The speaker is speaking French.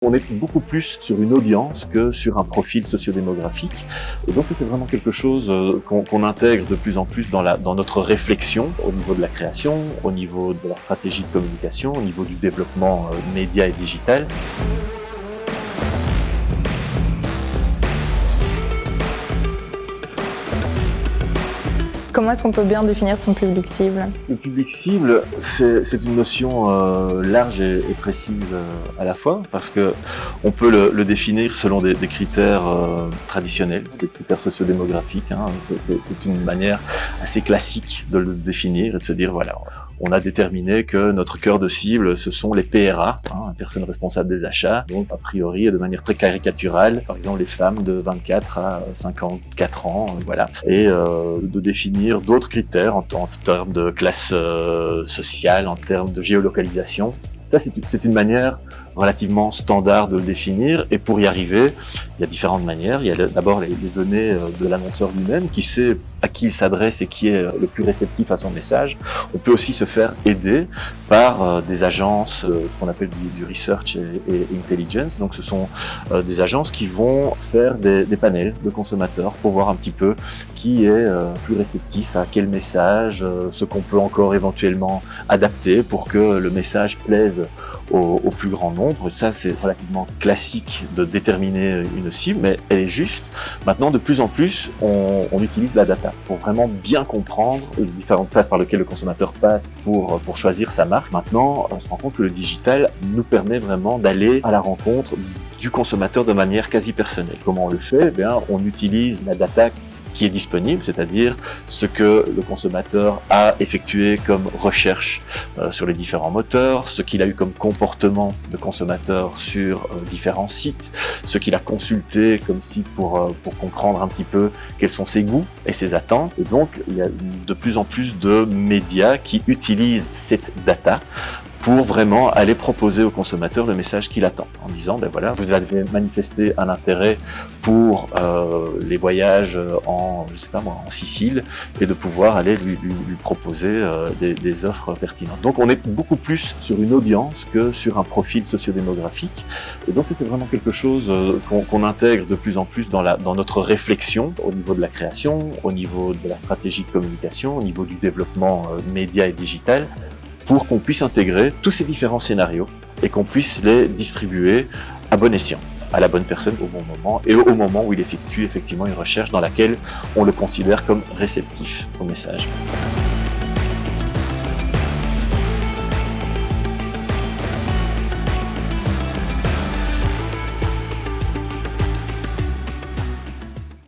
On est beaucoup plus sur une audience que sur un profil sociodémographique. Et donc c'est vraiment quelque chose qu'on intègre de plus en plus dans notre réflexion au niveau de la création, au niveau de la stratégie de communication, au niveau du développement média et digital. Comment est-ce qu'on peut bien définir son public cible? Le public cible, c'est une notion large et précise à la fois, parce que on peut le définir selon des critères traditionnels, des critères sociodémographiques. C'est une manière assez classique de le définir et de se dire voilà, on a déterminé que notre cœur de cible, ce sont les PRA, personnes responsables des achats, donc a priori et de manière très caricaturale, par exemple les femmes de 24 à 54 ans, voilà, et de définir d'autres critères en termes de classe sociale, en termes de géolocalisation. Ça, c'est une manière relativement standard de le définir, et pour y arriver, il y a différentes manières. Il y a d'abord les données de l'annonceur lui-même, qui sait à qui il s'adresse et qui est le plus réceptif à son message. On peut aussi se faire aider par des agences, ce qu'on appelle du research et intelligence. Donc ce sont des agences qui vont faire des panels de consommateurs pour voir un petit peu qui est plus réceptif à quel message, ce qu'on peut encore éventuellement adapter pour que le message plaise au plus grand nombre. Ça, c'est relativement classique de déterminer une cible, mais elle est juste. Maintenant, de plus en plus, on utilise la data pour vraiment bien comprendre les différentes phases par lesquelles le consommateur passe pour choisir sa marque. Maintenant, on se rend compte que le digital nous permet vraiment d'aller à la rencontre du consommateur de manière quasi personnelle. Comment on le fait? Eh bien, on utilise la data qui est disponible, c'est-à-dire ce que le consommateur a effectué comme recherche sur les différents moteurs, ce qu'il a eu comme comportement de consommateur sur différents sites, ce qu'il a consulté comme site pour comprendre un petit peu quels sont ses goûts et ses attentes. Et donc, il y a de plus en plus de médias qui utilisent cette data pour vraiment aller proposer au consommateur le message qu'il attend, en disant ben voilà, vous avez manifesté un intérêt pour les voyages en Sicile, et de pouvoir aller lui proposer des offres pertinentes. Donc on est beaucoup plus sur une audience que sur un profil sociodémographique, et donc c'est vraiment quelque chose qu'on intègre de plus en plus dans notre réflexion au niveau de la création, au niveau de la stratégie de communication, au niveau du développement média et digital, pour qu'on puisse intégrer tous ces différents scénarios et qu'on puisse les distribuer à bon escient, à la bonne personne au bon moment, et au moment où il effectue effectivement une recherche dans laquelle on le considère comme réceptif au message.